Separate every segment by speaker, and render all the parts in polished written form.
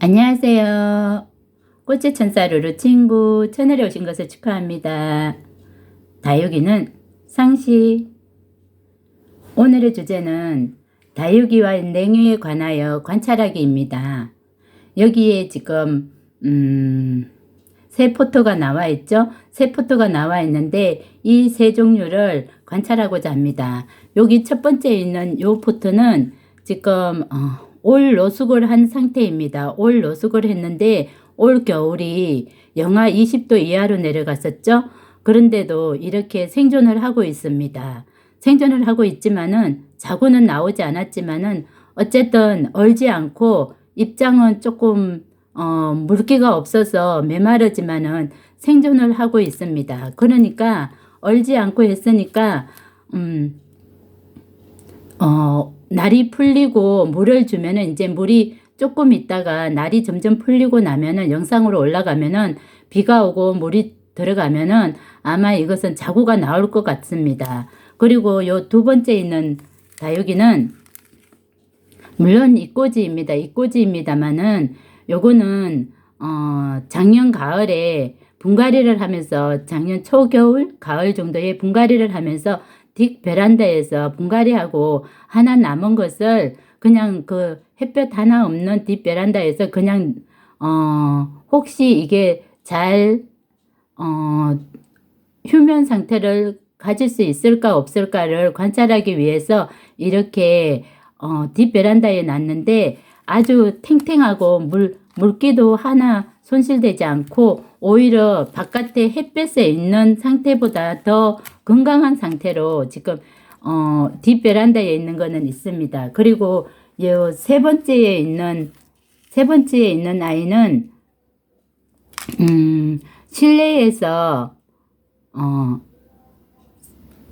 Speaker 1: 안녕하세요. 꽃의 천사 루루 친구 채널에 오신 것을 축하합니다. 다육이는 상시. 오늘의 주제는 다육이와 냉이에 관하여 관찰하기입니다. 여기에 지금 세 포토가 나와 있죠. 세 포토가 나와 있는데 이 세 종류를 관찰하고자 합니다. 여기 첫 번째 있는 요 포토는 지금 올 노숙을 한 상태입니다. 올 노숙을 했는데 올 겨울이 영하 20도 이하로 내려갔었죠. 그런데도 이렇게 생존을 하고 있습니다. 생존을 하고 있지만은 자고는 나오지 않았지만은 어쨌든 얼지 않고 입장은 조금 물기가 없어서 메마르지만은 생존을 하고 있습니다. 그러니까 얼지 않고 했으니까 날이 풀리고 물을 주면은 이제 물이 조금 있다가 날이 점점 풀리고 나면은 영상으로 올라가면은 비가 오고 물이 들어가면은 아마 이것은 자구가 나올 것 같습니다. 그리고 요 두 번째 있는 다육이는 물론 이꼬지입니다. 이꼬지입니다만은 요거는 작년 가을에 분갈이를 하면서 작년 초겨울 가을 정도에 분갈이를 하면서 뒷 베란다에서 분갈이하고 하나 남은 것을 그냥 그 햇볕 하나 없는 뒷 베란다에서 그냥 혹시 이게 잘 휴면 상태를 가질 수 있을까 없을까를 관찰하기 위해서 이렇게 뒷 베란다에 놨는데 아주 탱탱하고 물기도 하나 손실되지 않고 오히려 바깥에 햇볕에 있는 상태보다 더 건강한 상태로 지금 뒷 베란다에 있는 거는 있습니다. 그리고 요 세 번째에 있는 아이는 실내에서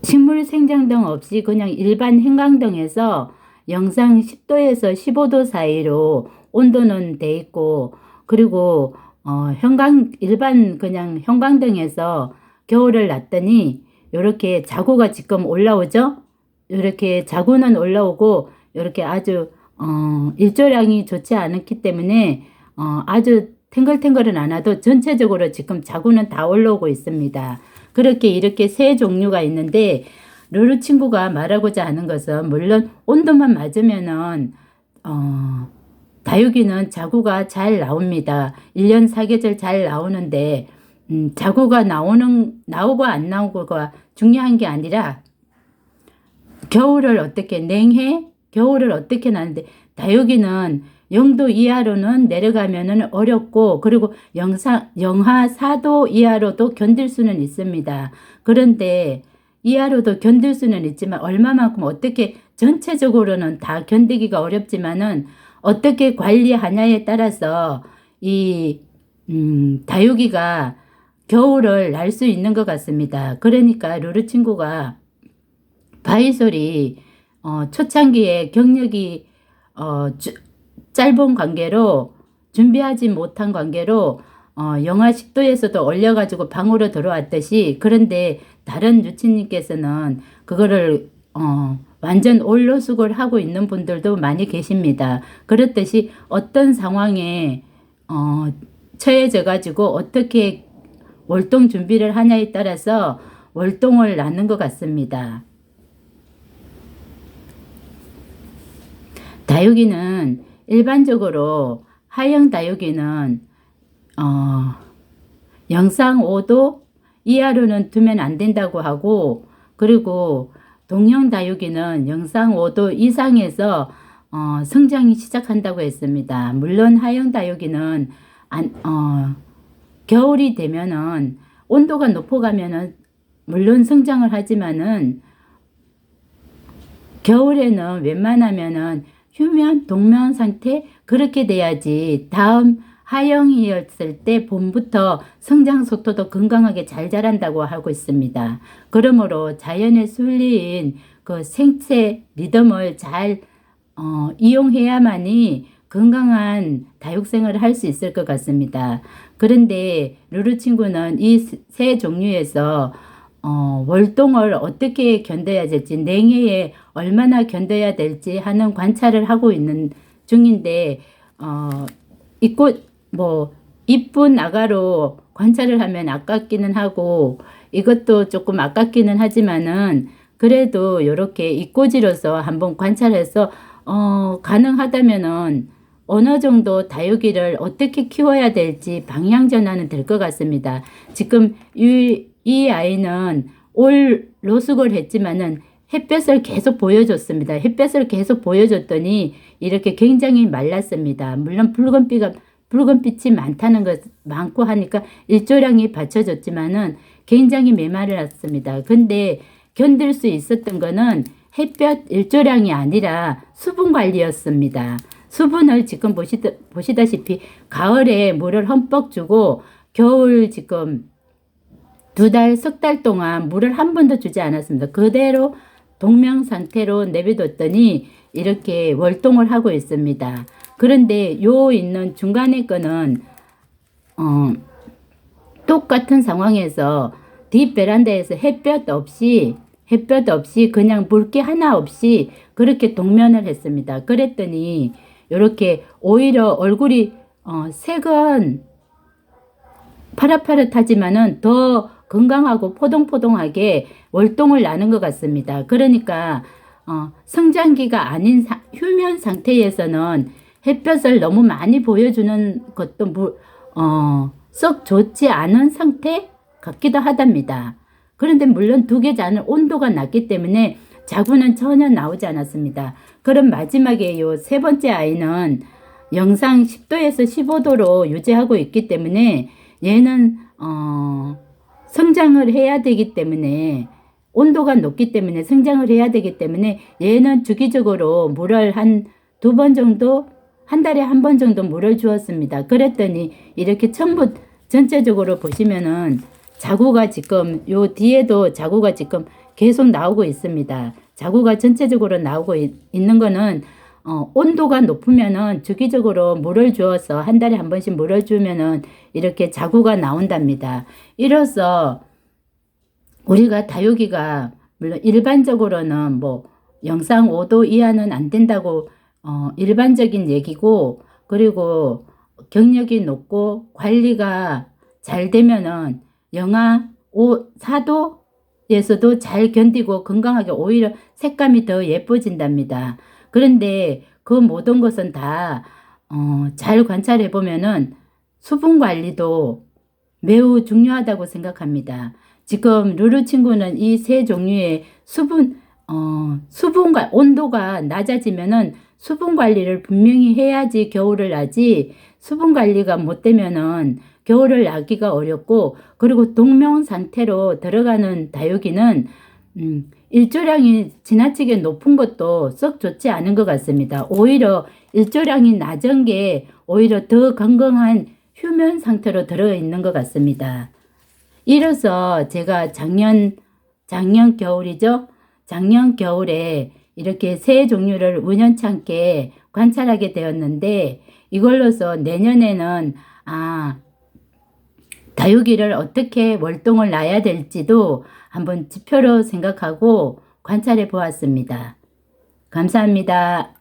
Speaker 1: 식물 생장등 없이 그냥 일반 형광등에서 영상 10도에서 15도 사이로 온도는 돼 있고, 그리고 일반 그냥 형광등에서 겨울을 놨더니 요렇게 자구가 지금 올라오죠. 요렇게 자구는 올라오고 요렇게 아주 일조량이 좋지 않기 때문에 아주 탱글탱글은 않아도 전체적으로 지금 자구는 다 올라오고 있습니다. 그렇게 이렇게 세 종류가 있는데 루루 친구가 말하고자 하는 것은 물론 온도만 맞으면은 다육이는 자구가 잘 나옵니다. 1년 4계절 잘 나오는데 자구가 나오고 안 나오고가 중요한 게 아니라 겨울을 어떻게 냉해? 겨울을 어떻게 나는데 다육이는 0도 이하로는 내려가면은 어렵고, 그리고 영하 4도 이하로도 견딜 수는 있습니다. 그런데 이하로도 견딜 수는 있지만 얼마만큼 어떻게 전체적으로는 다 견디기가 어렵지만은 어떻게 관리하냐에 따라서 이 다육이가 겨울을 날 수 있는 것 같습니다. 그러니까 루루 친구가 바이솔이 초창기에 경력이 짧은 관계로 준비하지 못한 관계로 영하 10도에서도 얼려가지고 방으로 들어왔듯이, 그런데 다른 유치님께서는 그거를 완전 올로숙을 하고 있는 분들도 많이 계십니다. 그렇듯이 어떤 상황에 처해져 가지고 어떻게 월동 준비를 하냐에 따라서 월동을 낳는 것 같습니다. 다육이는 일반적으로 하형 다육이는 영상 5도 이하로는 두면 안 된다고 하고, 그리고 동형 다육이는 영상 5도 이상에서 성장이 시작한다고 했습니다. 물론 하형 다육이는 겨울이 되면은 온도가 높아가면은 물론 성장을 하지만은 겨울에는 웬만하면은 휴면, 동면 상태 그렇게 돼야지 다음 하형이었을 때 봄부터 성장 속도도 건강하게 잘 자란다고 하고 있습니다. 그러므로 자연에 순리인 그 생체 리듬을 잘 이용해야만이 건강한 다육생활을 할 수 있을 것 같습니다. 그런데 루루 친구는 이 세 종류에서 월동을 어떻게 견뎌야 될지, 냉해에 얼마나 견뎌야 될지 하는 관찰을 하고 있는 중인데 이꽃 뭐 이쁜 아가로 관찰을 하면 아깝기는 하고 이것도 조금 아깝기는 하지만은 그래도 요렇게 이꼬지로서 한번 관찰해서 가능하다면은 어느 정도 다육이를 어떻게 키워야 될지 방향 전환은 될 것 같습니다. 지금 이 아이는 올 노숙을 했지만은 햇볕을 계속 보여줬습니다. 햇볕을 계속 보여줬더니 이렇게 굉장히 말랐습니다. 물론 붉은빛이 많고 하니까 일조량이 받쳐졌지만은 굉장히 메마랐습니다. 근데 견딜 수 있었던 거는 햇볕 일조량이 아니라 수분 관리였습니다. 수분을 지금 보시다시피 가을에 물을 흠뻑 주고 겨울 지금 2달, 석 달 동안 물을 한 번도 주지 않았습니다. 그대로 동명 상태로 내비뒀더니 이렇게 월동을 하고 있습니다. 그런데 요 있는 중간에 거는 똑같은 상황에서 뒷 베란다에서 햇볕 없이 그냥 물기 하나 없이 그렇게 동면을 했습니다. 그랬더니 이렇게 오히려 얼굴이 색은 파릇파릇하지만은 더 건강하고 포동포동하게 월동을 나는 것 같습니다. 그러니까 성장기가 아닌 휴면 상태에서는 햇볕을 너무 많이 보여주는 것도 썩 좋지 않은 상태 같기도 하답니다. 그런데 물론 두 개 자는 온도가 낮기 때문에 자구는 전혀 나오지 않았습니다. 그럼 마지막에 요 세 번째 아이는 영상 10도에서 15도로 유지하고 있기 때문에 얘는 성장을 해야 되기 때문에 온도가 높기 때문에 성장을 해야 되기 때문에 얘는 주기적으로 물을 한 2번 정도 한 달에 한 번 정도 물을 주었습니다. 그랬더니 이렇게 전체적으로 보시면은 자구가 지금 요 뒤에도 자구가 지금 계속 나오고 있습니다. 자구가 전체적으로 나오고 있는 거는 온도가 높으면은 주기적으로 물을 주어서 한 달에 한 번씩 물을 주면은 이렇게 자구가 나온답니다. 이로써 우리가 다육이가 물론 일반적으로는 뭐 영상 5도 이하는 안 된다고 일반적인 얘기고, 그리고 경력이 높고 관리가 잘 되면은 영하 4도에서도 잘 견디고 건강하게 오히려 색감이 더 예뻐진답니다. 그런데 그 모든 것은 다 잘 관찰해 보면은 수분 관리도 매우 중요하다고 생각합니다. 지금 루루 친구는 이 세 종류의 수분과 온도가 낮아지면은 수분 관리를 분명히 해야지 겨울을 나지, 수분 관리가 못 되면은 겨울을 나기가 어렵고, 그리고 동명 상태로 들어가는 다육이는 일조량이 지나치게 높은 것도 썩 좋지 않은 것 같습니다. 오히려 일조량이 낮은 게 오히려 더 건강한 휴면 상태로 들어있는 것 같습니다. 이로써 제가 작년 겨울이죠. 작년 겨울에 이렇게 새 종류를 우연찮게 관찰하게 되었는데, 이걸로서 내년에는 다육이를 어떻게 월동을 놔야 될지도 한번 지표로 생각하고 관찰해 보았습니다. 감사합니다.